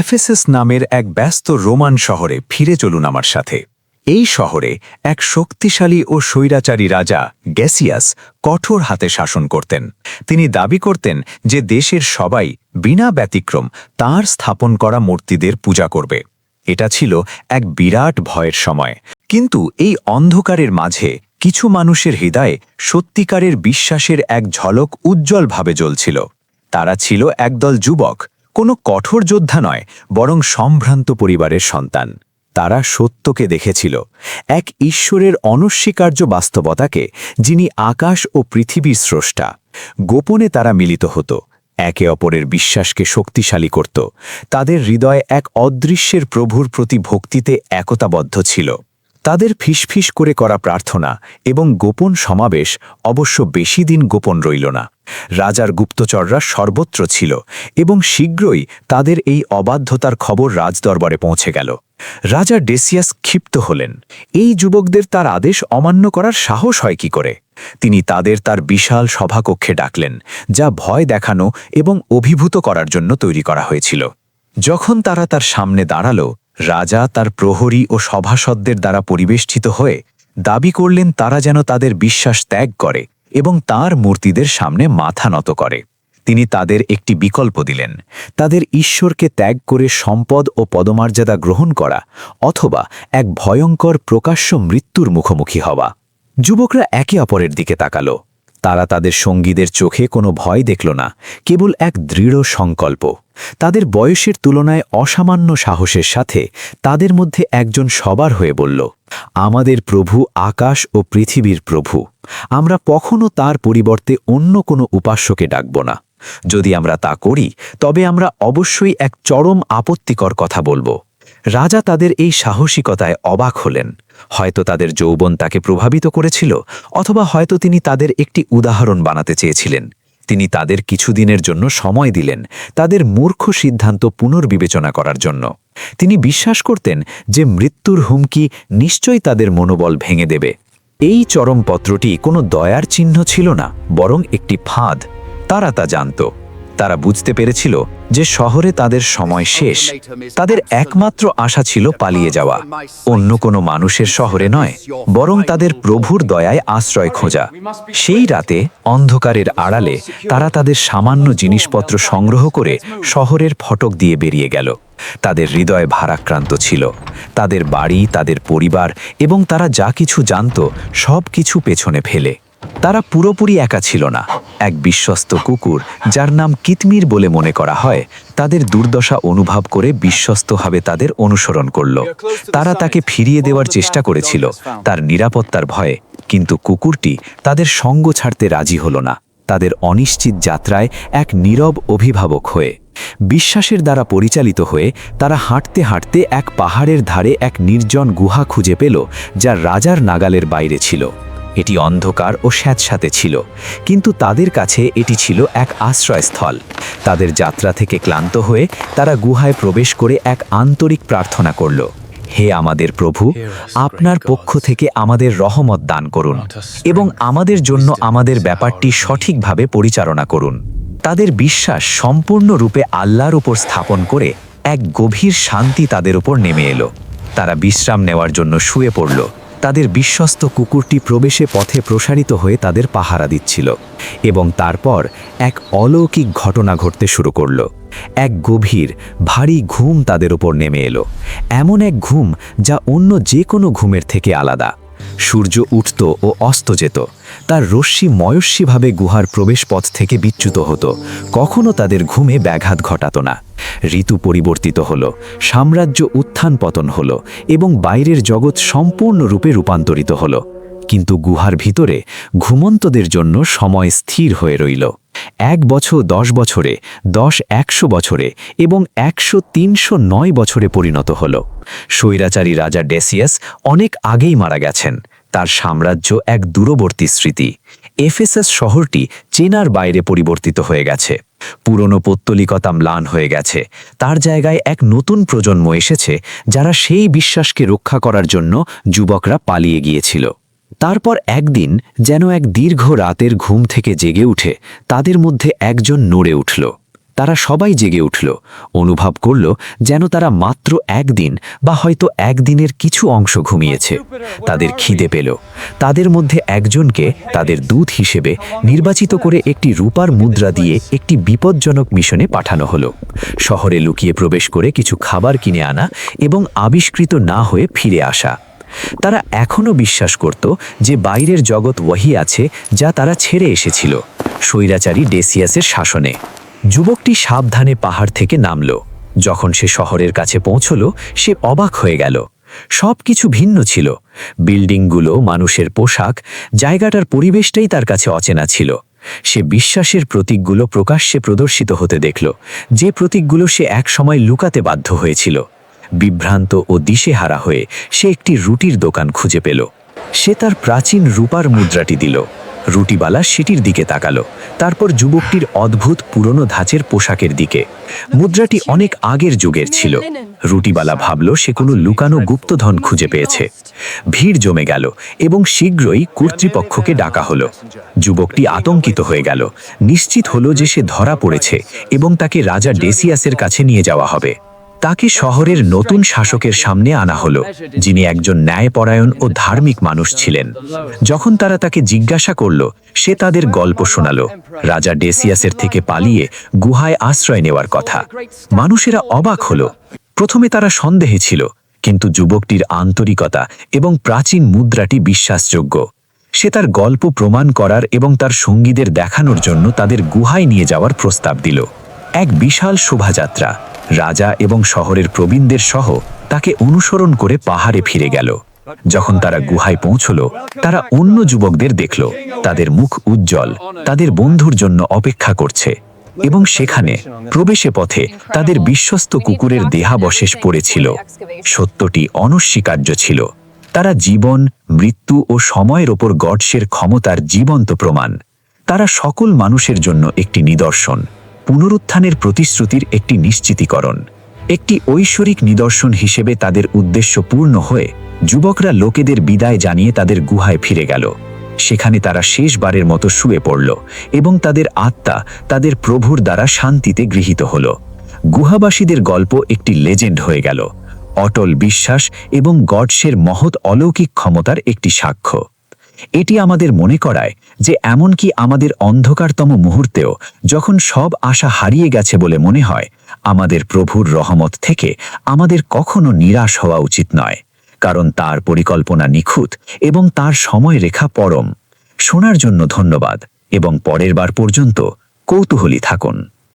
Ephesus নামের এক ব্যস্ত রোমান শহরে ফিরে চলুন আমার সাথে। এই শহরে এক শক্তিশালী ও স্বৈরাচারী রাজা গ্যাসিয়াস কঠোর হাতে শাসন করতেন। তিনি দাবি করতেন যে দেশের সবাই বিনা ব্যতিক্রম তাঁর স্থাপন করা মূর্তিদের পূজা করবে। এটা ছিল এক বিরাট ভয়ের সময়। কিন্তু এই অন্ধকারের মাঝে কিছু মানুষের হৃদয়ে সত্যিকারের বিশ্বাসের এক ঝলক উজ্জ্বলভাবে জ্বলছিল। তারা ছিল একদল যুবক, কোনো কঠোর যোদ্ধা নয়, বরং সম্ভ্রান্ত পরিবারের সন্তান। তারা সত্যকে দেখেছিল, এক ঈশ্বরের অনস্বীকার্য বাস্তবতাকে, যিনি আকাশ ও পৃথিবীর স্রষ্টা। গোপনে তারা মিলিত হতো, একে অপরের বিশ্বাসকে শক্তিশালী করত। তাদের হৃদয়ে এক অদৃশ্যের প্রভুর প্রতি ভক্তিতে একতাবদ্ধ ছিল। তাদের ফিসফিস করে করা প্রার্থনা এবং গোপন সমাবেশ অবশ্য বেশি দিন গোপন রইল না। রাজার গুপ্তচররা সর্বত্র ছিল এবং শীঘ্রই তাদের এই অবাধ্যতার খবর রাজদরবারে পৌঁছে গেল। রাজা ডেসিয়াস ক্ষিপ্ত হলেন। এই যুবকদের তার আদেশ অমান্য করার সাহস হয় কি করে? তিনি তার বিশাল সভাকক্ষে ডাকলেন, যা ভয় দেখানো এবং অভিভূত করার জন্য তৈরি করা হয়েছিল। যখন তারা তার সামনে দাঁড়াল, রাজা তার প্রহরী ও সভাসদদের দ্বারা পরিবেষ্টিত হয়ে দাবি করলেন তারা যেন তাদের বিশ্বাস ত্যাগ করে এবং তাঁর মূর্তিদের সামনে মাথা নত করে। তিনি তাদের একটি বিকল্প দিলেন, তাদের ঈশ্বরকে ত্যাগ করে সম্পদ ও পদমর্যাদা গ্রহণ করা, অথবা এক ভয়ঙ্কর প্রকাশ্য মৃত্যুর মুখোমুখি হওয়া। যুবকরা একে অপরের দিকে তাকাল। তারা তাদের সঙ্গীদের চোখে কোনো ভয় দেখল না, কেবল এক দৃঢ় সংকল্প। তাদের বয়সের তুলনায় অসামান্য সাহসের সাথে তাদের মধ্যে একজন সবার হয়ে বলল, আমাদের প্রভু আকাশ ও পৃথিবীর প্রভু। আমরা কখনো তার পরিবর্তে অন্য কোনো উপাস্যকে ডাকব না। যদি আমরা তা করি, তবে আমরা অবশ্যই এক চরম আপত্তিকর কথা বলবো। রাজা তাদের এই সাহসিকতায় অবাক হলেন। হয়তো তাদের যৌবন তাকে প্রভাবিত করেছিল, অথবা হয়তো তিনি তাদের একটি উদাহরণ বানাতে চেয়েছিলেন। তিনি তাদের কিছুদিনের জন্য সময় দিলেন, তাদের মূর্খ সিদ্ধান্ত পুনর্বিবেচনা করার জন্য। তিনি বিশ্বাস করতেন যে মৃত্যুর হুমকি নিশ্চয়ই তাদের মনোবল ভেঙে দেবে। এই চরমপত্রটি কোনো দয়ার চিহ্ন ছিল না, বরং একটি ফাঁদ। তারা তা জানত। তারা বুঝতে পেরেছিল যে শহরে তাদের সময় শেষ। তাদের একমাত্র আশা ছিল পালিয়ে যাওয়া, অন্য কোনো মানুষের শহরে নয়, বরং তাদের প্রভুর দয়ায় আশ্রয় খোঁজা। সেই রাতে অন্ধকারের আড়ালে তারা তাদের সামান্য জিনিসপত্র সংগ্রহ করে শহরের ফটক দিয়ে বেরিয়ে গেল। তাদের হৃদয় ভারাক্রান্ত ছিল, তাদের বাড়ি, তাদের পরিবার এবং তারা যা কিছু জানত সব কিছু পেছনে ফেলে। তারা পুরোপুরি একা ছিল না। এক বিশ্বস্ত কুকুর, যার নাম কিতমির বলে মনে করা হয়, তাদের দুর্দশা অনুভব করে বিশ্বস্তভাবে তাদের অনুসরণ করল। তারা তাকে ফিরিয়ে দেওয়ার চেষ্টা করেছিল তার নিরাপত্তার ভয়ে, কিন্তু কুকুরটি তাদের সঙ্গ ছাড়তে রাজি হল না। তাদের অনিশ্চিত যাত্রায় এক নীরব অভিভাবক হয়ে, বিশ্বাসের দ্বারা পরিচালিত হয়ে তারা হাঁটতে হাঁটতে এক পাহাড়ের ধারে এক নির্জন গুহা খুঁজে পেল, যা রাজার নাগালের বাইরে ছিল। এটি অন্ধকার ও স্যাঁতস্যাঁতে ছিল, কিন্তু তাদের কাছে এটি ছিল এক আশ্রয়স্থল। তাদের যাত্রা থেকে ক্লান্ত হয়ে তারা গুহায় প্রবেশ করে এক আন্তরিক প্রার্থনা করল, হে আমাদের প্রভু, আপনার পক্ষ থেকে আমাদের রহমত দান করুন এবং আমাদের জন্য আমাদের ব্যাপারটি সঠিকভাবে পরিচালনা করুন। তাদের বিশ্বাস সম্পূর্ণরূপে আল্লাহর উপর স্থাপন করে এক গভীর শান্তি তাদের উপর নেমে এলো। তারা বিশ্রাম নেওয়ার জন্য শুয়ে পড়ল। তাদের বিশ্বস্ত কুকুরটি প্রবেশে পথে প্রসারিত হয়ে তাদের পাহারা দিচ্ছিল, এবং তারপর এক অলৌকিক ঘটনা ঘটতে শুরু করল। এক গভীর ভারী ঘুম তাদের উপর নেমে এলো, এমন এক ঘুম যা অন্য যে কোনো ঘুমের থেকে আলাদা। সূর্য উঠত ও অস্ত যেত, তার রশ্মি ময়স্বীভাবে গুহার প্রবেশপথ থেকে বিচ্যুত হতো, কখনো তাদের ঘুমে ব্যাঘাত ঘটাত না। ঋতু পরিবর্তিত হলো, সাম্রাজ্য উত্থান পতন হলো এবং বাইরের জগৎ সম্পূর্ণরূপে রূপান্তরিত হলো। কিন্তু গুহার ভিতরে ঘুমন্তদের জন্য সময় স্থির হয়ে রইল। 1 বছর 10 বছরে, 10 100 বছরে এবং 100 309 বছরে পরিণত হল। স্বৈরাচারী রাজা ডেসিয়াস অনেক আগেই মারা গেছেন। তার সাম্রাজ্য এক দূরবর্তী স্মৃতি। এফেসাস শহরটি চেনার বাইরে পরিবর্তিত হয়ে গেছে। পুরনো পৌত্তলিকতা ম্লান হয়ে গেছে। তার জায়গায় এক নতুন প্রজন্ম এসেছে, যারা সেই বিশ্বাসকে রক্ষা করার জন্য যুবকরা পালিয়ে গিয়েছিল। তারপর একদিন যেন এক দীর্ঘ রাতের ঘুম থেকে জেগে উঠে তাদের মধ্যে একজন নড়ে উঠল। তারা সবাই জেগে উঠল, অনুভব করল যেন তারা মাত্র একদিন বা হয়তো একদিনের কিছু অংশ ঘুমিয়েছে। তাদের খিদে পেল। তাদের মধ্যে একজনকে তাদের দূত হিসেবে নির্বাচিত করে একটি রূপার মুদ্রা দিয়ে একটি বিপজ্জনক মিশনে পাঠানো হলো। শহরে লুকিয়ে প্রবেশ করে কিছু খাবার কিনে আনা এবং আবিষ্কৃত না হয়ে ফিরে আসা। তারা এখনও বিশ্বাস করত যে বাইরের জগৎ ওয়াহি আছে, যা তারা ছেড়ে এসেছিল স্বৈরাচারী ডেসিয়াসের শাসনে। যুবকটি সাবধানে পাহাড় থেকে নামল। যখন সে শহরের কাছে পৌঁছল, সে অবাক হয়ে গেল। সবকিছু ভিন্ন ছিল। বিল্ডিংগুলো, মানুষের পোশাক, জায়গাটার পরিবেশটাই তার কাছে অচেনা ছিল। সে বিশ্বাসের প্রতীকগুলো প্রকাশ্যে প্রদর্শিত হতে দেখল, যে প্রতীকগুলো সে একসময় লুকাতে বাধ্য হয়েছিল। বিভ্রান্ত ও দিশেহারা হয়ে সে একটি রুটির দোকান খুঁজে পেল। সে তার প্রাচীন রূপার মুদ্রাটি দিল। রুটিবালা সেটির দিকে তাকালো, তারপর যুবকটির অদ্ভুত পুরনো ধাঁচের পোশাকের দিকে। মুদ্রাটি অনেক আগের যুগের ছিল। রুটিবালা ভাবল সে কোনো লুকানো গুপ্তধন খুঁজে পেয়েছে। ভিড় জমে গেল এবং শীঘ্রই কর্তৃপক্ষকে ডাকা হলো। যুবকটি আতঙ্কিত হয়ে গেল, নিশ্চিত হলো যে সে ধরা পড়েছে এবং তাকে রাজা ডেসিয়াসের কাছে নিয়ে যাওয়া হবে। তাকে শহরের নতুন শাসকের সামনে আনা হলো, যিনি একজন ন্যায়পরায়ণ ও ধার্মিক মানুষ ছিলেন। যখন তারা তাকে জিজ্ঞাসা করল, সে তাদের গল্প শোনালো, রাজা ডেসিয়াসের থেকে পালিয়ে গুহায় আশ্রয় নেওয়ার কথা। মানুষেরা অবাক হলো। প্রথমে তারা সন্দেহে ছিল, কিন্তু যুবকটির আন্তরিকতা এবং প্রাচীন মুদ্রাটি বিশ্বাসযোগ্য। সে তার গল্প প্রমাণ করার এবং তার সঙ্গীদের দেখানোর জন্য তাদের গুহায় নিয়ে যাওয়ার প্রস্তাব দিল। এক বিশাল শোভাযাত্রা রাজা এবং শহরের প্রবীণদের সহ তাকে অনুসরণ করে পাহাড়ে ফিরে গেল। যখন তারা গুহায় পৌঁছল, তারা অন্য যুবকদের দেখল, তাদের মুখ উজ্জ্বল, তাদের বন্ধুর জন্য অপেক্ষা করছে। এবং সেখানে প্রবেশে পথে তাদের বিশ্বস্ত কুকুরের দেহাবশেষ পড়েছিল। সত্যটি অনস্বীকার্য ছিল। তারা জীবন, মৃত্যু ও সময়ের ওপর গডসের ক্ষমতার জীবন্ত প্রমাণ। তারা সকল মানুষের জন্য একটি নিদর্শন, পুনরুত্থানের প্রতিশ্রুতির একটি নিশ্চিতীকরণ। একটি ঐশ্বরিক নিদর্শন হিসেবে তাদের উদ্দেশ্য পূর্ণ হয়ে যুবকরা লোকেদের বিদায় জানিয়ে তাদের গুহায় ফিরে গেল। সেখানে তারা শেষবারের মতো শুয়ে পড়ল এবং তাদের আত্মা তাদের প্রভুর দ্বারা শান্তিতে গৃহীত হল। গুহাবাসীদের গল্প একটি লেজেন্ড হয়ে গেল, অটল বিশ্বাস এবং গডসের মহৎ অলৌকিক ক্ষমতার একটি সাক্ষ্য। এটি আমাদের মনে করায় যে এমনকি আমাদের অন্ধকারতম মুহূর্তেও, যখন সব আশা হারিয়ে গেছে বলে মনে হয়, আমাদের প্রভুর রহমত থেকে আমাদের কখনো নিরাশ হওয়া উচিত নয়, কারণ তার পরিকল্পনা নিখুঁত এবং তার সময়রেখা পরম। শোনার জন্য ধন্যবাদ এবং পরের বার পর্যন্ত কৌতূহলী থাকুন।